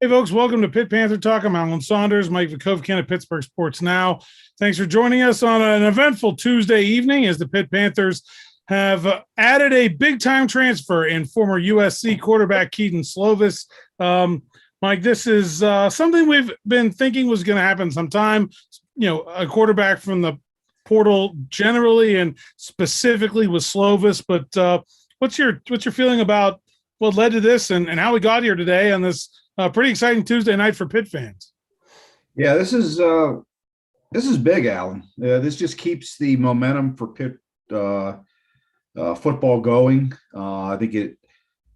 Hey, folks, welcome to Pitt Panther Talk. I'm Alan Saunders, Mike Vukovcan at Pittsburgh Sports Now. Thanks for joining us on an eventful Tuesday evening as the Pitt Panthers have added a big-time transfer in former USC quarterback Kedon Slovis. Mike, this is something we've been thinking was going to happen sometime. You know, a quarterback from the portal generally and specifically with Slovis. But what's your feeling about what led to this and how we got here today on this pretty exciting Tuesday night for Pitt fans? Yeah, this is big, Alan. This just keeps the momentum for Pitt football going. I think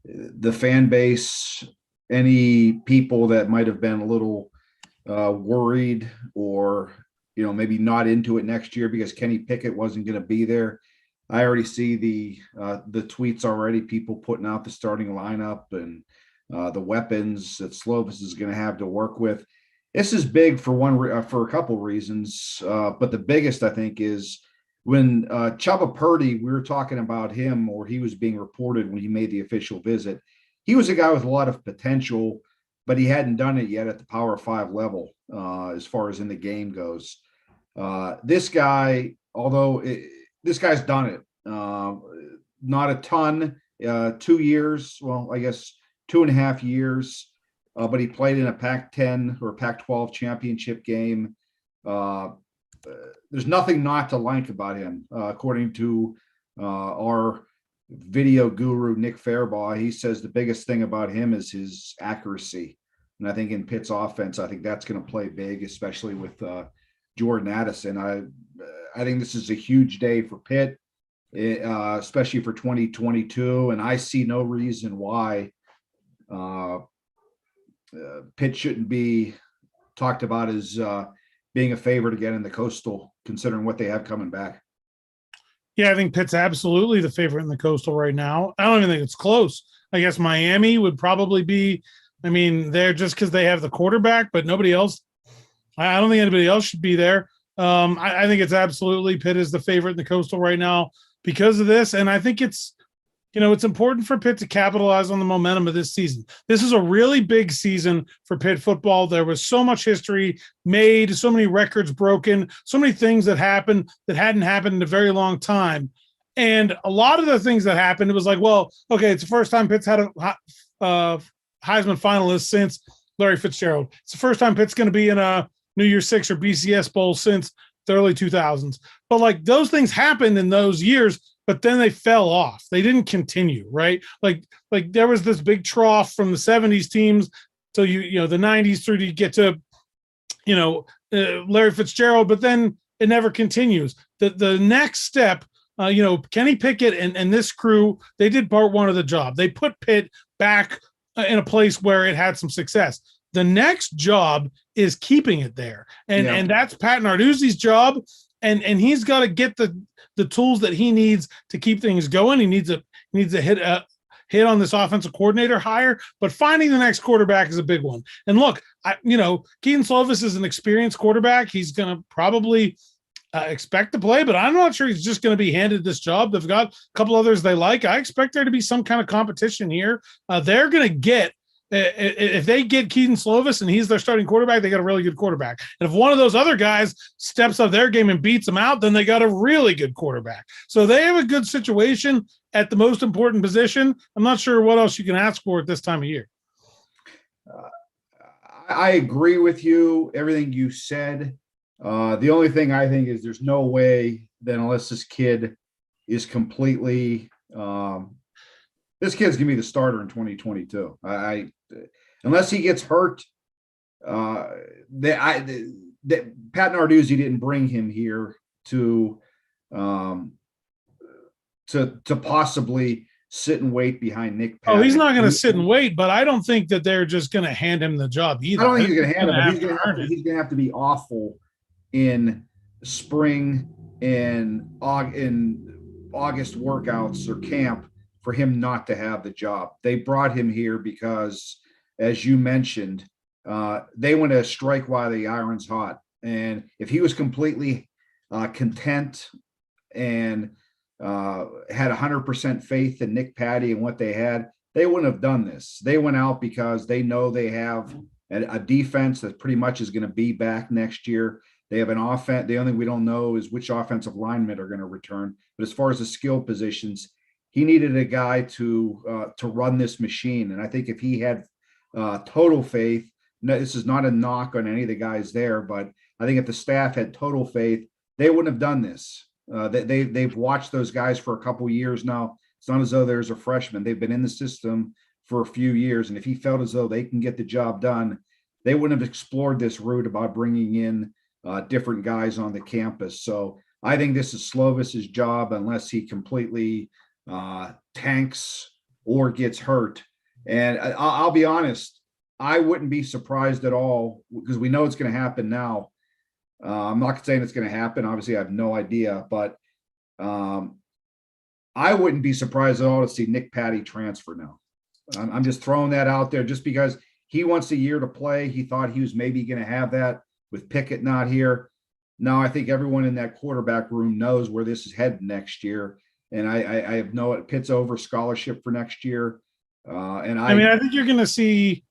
the fan base, any people that might have been a little worried or maybe not into it next year because Kenny Pickett wasn't going to be there. I already see the tweets already. People putting out the starting lineup and the weapons that Slovis is going to have to work with. This is big for a couple reasons, but the biggest I think is when Chubba Purdy, we were talking about him, or he was being reported when he made the official visit. He was a guy with a lot of potential, but he hadn't done it yet at the Power 5 level as far as in the game goes. This guy, this guy's done it. Not a ton, 2 years. Well, I guess 2.5 years, but he played in a Pac-10 or Pac-12 championship game. There's nothing not to like about him, according to our video guru, Nick Fairbaugh. He says the biggest thing about him is his accuracy. And I think in Pitt's offense, I think that's going to play big, especially with Jordan Addison. I think this is a huge day for Pitt, especially for 2022. And I see no reason why Pitt shouldn't be talked about as being a favorite again in the Coastal, considering what they have coming back. Yeah, I think Pitt's absolutely the favorite in the Coastal right now. I don't even think it's close. I guess Miami would probably be, they're just because they have the quarterback, but nobody else. I don't think anybody else should be there. I think it's absolutely Pitt is the favorite in the Coastal right now because of this. And I think it's important for Pitt to capitalize on the momentum of this season. This is a really big season for Pitt football. There was so much history made, so many records broken, so many things that happened that hadn't happened in a very long time. And a lot of the things that happened, it was like, well, okay, it's the first time Pitt's had a Heisman finalist since Larry Fitzgerald. It's the first time Pitt's going to be in a New Year's Six or BCS Bowl since the early 2000s. But like those things happened in those years, but then they fell off. They didn't continue, right? Like there was this big trough from the 70s teams to the 90s through to get to Larry Fitzgerald, but then it never continues. The next step, Kenny Pickett and this crew, they did part one of the job. They put Pitt back in a place where it had some success. The next job is keeping it there, and that's Patnarduzzi's job, and he's got to get the tools that he needs to keep things going. He needs to hit on this offensive coordinator hire, but finding the next quarterback is a big one. And look, Kedon Slovis is an experienced quarterback. He's going to probably expect to play, but I'm not sure he's just going to be handed this job. They've got a couple others they like. I expect there to be some kind of competition here. They're going to get. If they get Kedon Slovis and he's their starting quarterback, they got a really good quarterback. And if one of those other guys steps up their game and beats them out, then they got a really good quarterback. So they have a good situation at the most important position. I'm not sure what else you can ask for at this time of year. I agree with you, everything you said. The only thing I think is there's no way that unless this kid is completely this kid's gonna be the starter in 2022. Unless he gets hurt, Pat Narduzzi didn't bring him here to possibly sit and wait behind Nick Pat. Oh, he's not going to sit and wait, but I don't think that they're just going to hand him the job either. I don't think he's going to hand him. He's going to have to be awful in spring and August workouts or camp for him not to have the job. They brought him here because, as you mentioned, they want to strike while the iron's hot. And if he was completely content and had 100% faith in Nick Patty and what they had, they wouldn't have done this. They went out because they know they have and a defense that pretty much is going to be back next year. They have an offense. The only thing we don't know is which offensive linemen are going to return. But as far as the skill positions, he needed a guy to run this machine. And I think if he had total faith, no, this is not a knock on any of the guys there, but I think if the staff had total faith, they wouldn't have done this. They've watched those guys for a couple of years now. It's not as though there's a freshman. They've been in the system for a few years. And if he felt as though they can get the job done, they wouldn't have explored this route about bringing in different guys on the campus. So I think this is Slovis's job unless he completely tanks or gets hurt. And I'll be honest, I wouldn't be surprised at all because we know it's going to happen now. I'm not saying it's going to happen. Obviously, I have no idea, but I wouldn't be surprised at all to see Nick Patty transfer now. I'm just throwing that out there just because he wants a year to play. He thought he was maybe going to have that with Pickett not here. Now, I think everyone in that quarterback room knows where this is headed next year. And I have no Pitt's over scholarship for next year. And I mean, I think you're going to see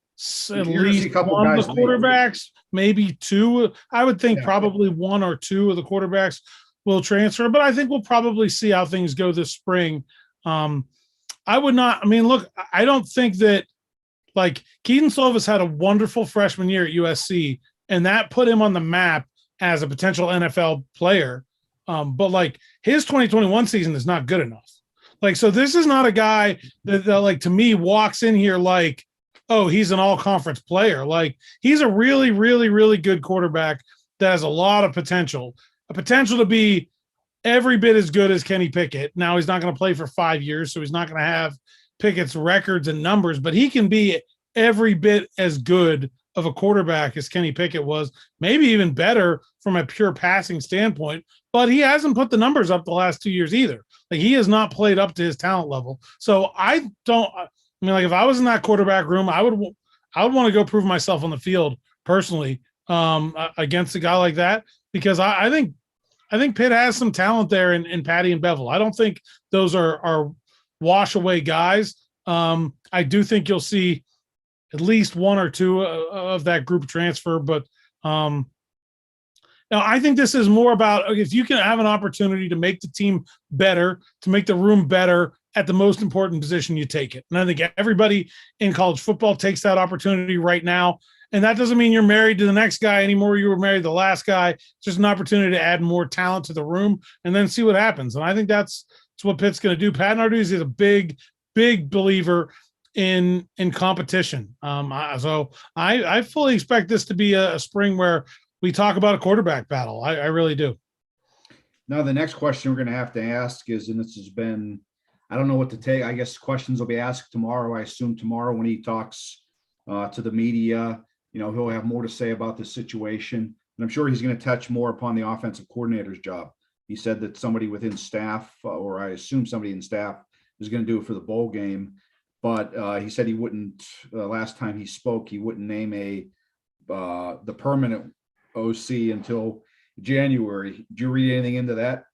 at least one of the quarterbacks, maybe two. I would think probably one or two of the quarterbacks will transfer, but I think we'll probably see how things go this spring. I would not. I mean, look, I don't think that like Kedon Slovis had a wonderful freshman year at USC, and that put him on the map as a potential NFL player. But like his 2021 season is not good enough. Like, so this is not a guy that like to me walks in here like, oh, he's an all-conference player. Like he's a really, really, really good quarterback that has a lot of potential to be every bit as good as Kenny Pickett. Now he's not going to play for 5 years, so he's not going to have Pickett's records and numbers, but he can be every bit as good of a quarterback as Kenny Pickett was, maybe even better from a pure passing standpoint, but he hasn't put the numbers up the last 2 years either. Like he has not played up to his talent level. So I mean, like if I was in that quarterback room, I would want to go prove myself on the field personally against a guy like that, because I think Pitt has some talent there in Patty and Bevel. I don't think those are wash away guys. I do think you'll see at least one or two of that group transfer, but now I think this is more about if you can have an opportunity to make the team better, to make the room better at the most important position, you take it. And I think everybody in college football takes that opportunity right now. And that doesn't mean you're married to the next guy anymore. You were married to the last guy. It's just an opportunity to add more talent to the room and then see what happens. And I think that's what Pitt's going to do. Patnarduzzi is a big, big believer in competition. So I fully expect this to be a spring where we talk about a quarterback battle. I really do. Now, the next question we're going to ask is, and this has been, I don't know what to take. I guess questions will be asked tomorrow. I assume tomorrow when he talks to the media, he'll have more to say about the situation. And I'm sure he's going to touch more upon the offensive coordinator's job. He said that somebody within staff, or I assume somebody in staff, is going to do it for the bowl game. But he said he wouldn't, last time he spoke, he wouldn't name the permanent OC until January. Did you read anything into that?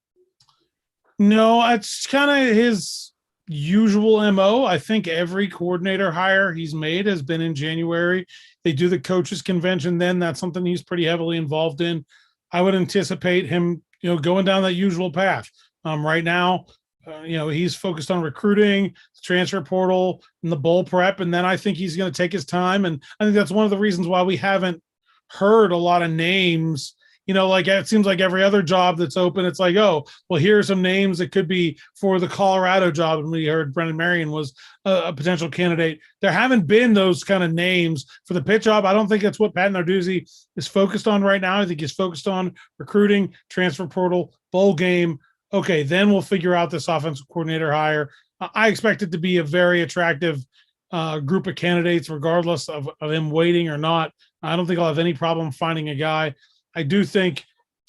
No, it's kind of his usual MO. I think every coordinator hire he's made has been in January. They do the coaches convention then. That's something he's pretty heavily involved in. I would anticipate him, going down that usual path. Right now, he's focused on recruiting, the transfer portal, and the bowl prep. And then I think he's going to take his time. And I think that's one of the reasons why we haven't heard a lot of names. Like it seems like every other job that's open, it's like, oh, well, here are some names that could be for the Colorado job. And we heard Brendan Marion was a potential candidate. There haven't been those kind of names for the Pitt job. I don't think that's what Patnarduzzi is focused on right now. I think he's focused on recruiting, transfer portal, bowl game. Okay, then we'll figure out this offensive coordinator hire. I expect it to be a very attractive group of candidates, regardless of him waiting or not. I don't think I'll have any problem finding a guy. I do think,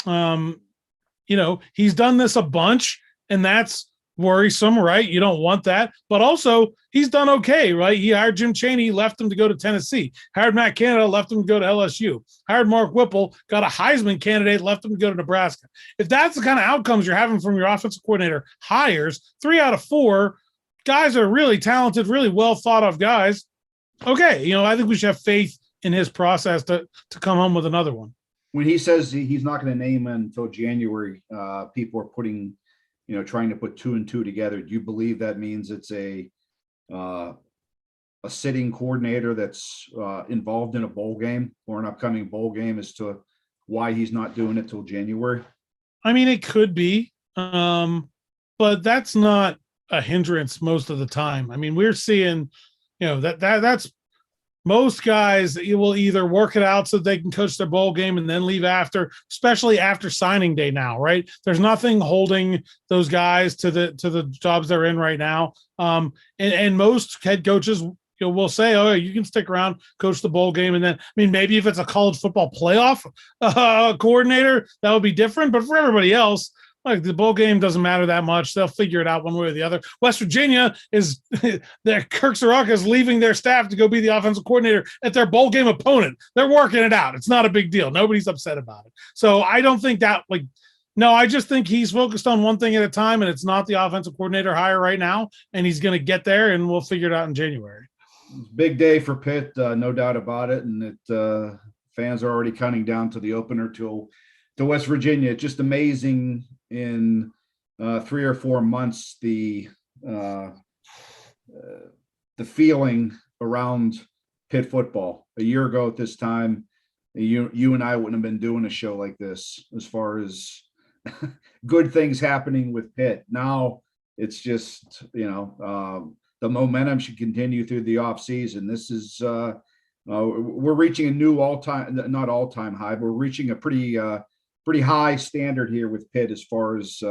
he's done this a bunch, and that's worrisome, right? You don't want that. But also, he's done okay, right? He hired Jim Chaney, left him to go to Tennessee. Hired Matt Canada, left him to go to LSU. Hired Mark Whipple, got a Heisman candidate, left him to go to Nebraska. If that's the kind of outcomes you're having from your offensive coordinator hires, 3 out of 4 guys are really talented, really well thought of guys. Okay, I think we should have faith in his process to come home with another one. When he says he's not going to name until January, people are putting, trying to put 2 and 2 together. Do you believe that means it's a sitting coordinator that's involved in a bowl game or an upcoming bowl game as to why he's not doing it till January? I mean, it could be, but that's not a hindrance most of the time. I mean, we're seeing, that's most guys you will either work it out so they can coach their bowl game and then leave after, especially after signing day now, right? There's nothing holding those guys to the jobs they're in right now. And most head coaches will say, oh, you can stick around, coach the bowl game. And then, I mean, maybe if it's a college football playoff coordinator, that would be different. But for everybody else, like the bowl game doesn't matter that much. They'll figure it out one way or the other. West Virginia is their Kirk Ciarrocca is leaving their staff to go be the offensive coordinator at their bowl game opponent. They're working it out. It's not a big deal. Nobody's upset about it. So I don't think that no, I just think he's focused on one thing at a time, and it's not the offensive coordinator hire right now. And he's going to get there, and we'll figure it out in January. Big day for Pitt, no doubt about it. And fans are already counting down to the opener to West Virginia. It's just amazing in 3 or 4 months, the feeling around Pitt football. A year ago at this time, you and I wouldn't have been doing a show like this as far as good things happening with Pitt. Now it's just, the momentum should continue through the off season. This is we're reaching a new not all-time high, but we're reaching a pretty high standard here with Pitt as far as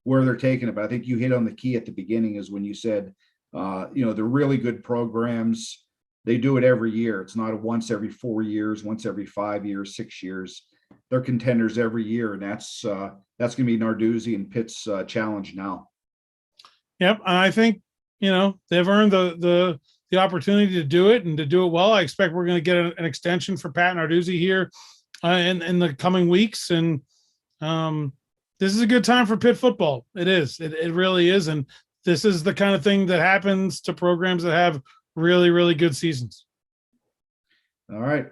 where they're taking it. But I think you hit on the key at the beginning is when you said, they're really good programs. They do it every year. It's not a once every 4 years, once every 5 years, 6 years. They're contenders every year, and that's going to be Narduzzi and Pitt's challenge now. Yep, and I think they've earned the opportunity to do it and to do it well. I expect we're going to get an extension for Patnarduzzi here in the coming weeks, and this is a good time for Pitt football. It is. It really is, and this is the kind of thing that happens to programs that have really, really good seasons. All right.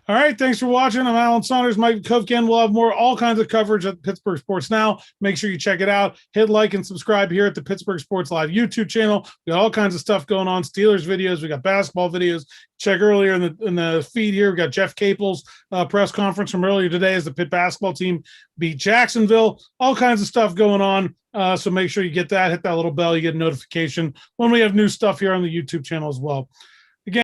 Thanks for watching. I'm Alan Saunders, Mike Vukovcan. We'll have all kinds of coverage at Pittsburgh Sports Now. Make sure you check it out. Hit like and subscribe here at the Pittsburgh Sports Live YouTube channel. We got all kinds of stuff going on. Steelers videos. We got basketball videos. Check earlier in the feed here. We got Jeff Capel's press conference from earlier today as the Pitt basketball team beat Jacksonville. All kinds of stuff going on. So make sure you get that. Hit that little bell. You get a notification when we have new stuff here on the YouTube channel as well.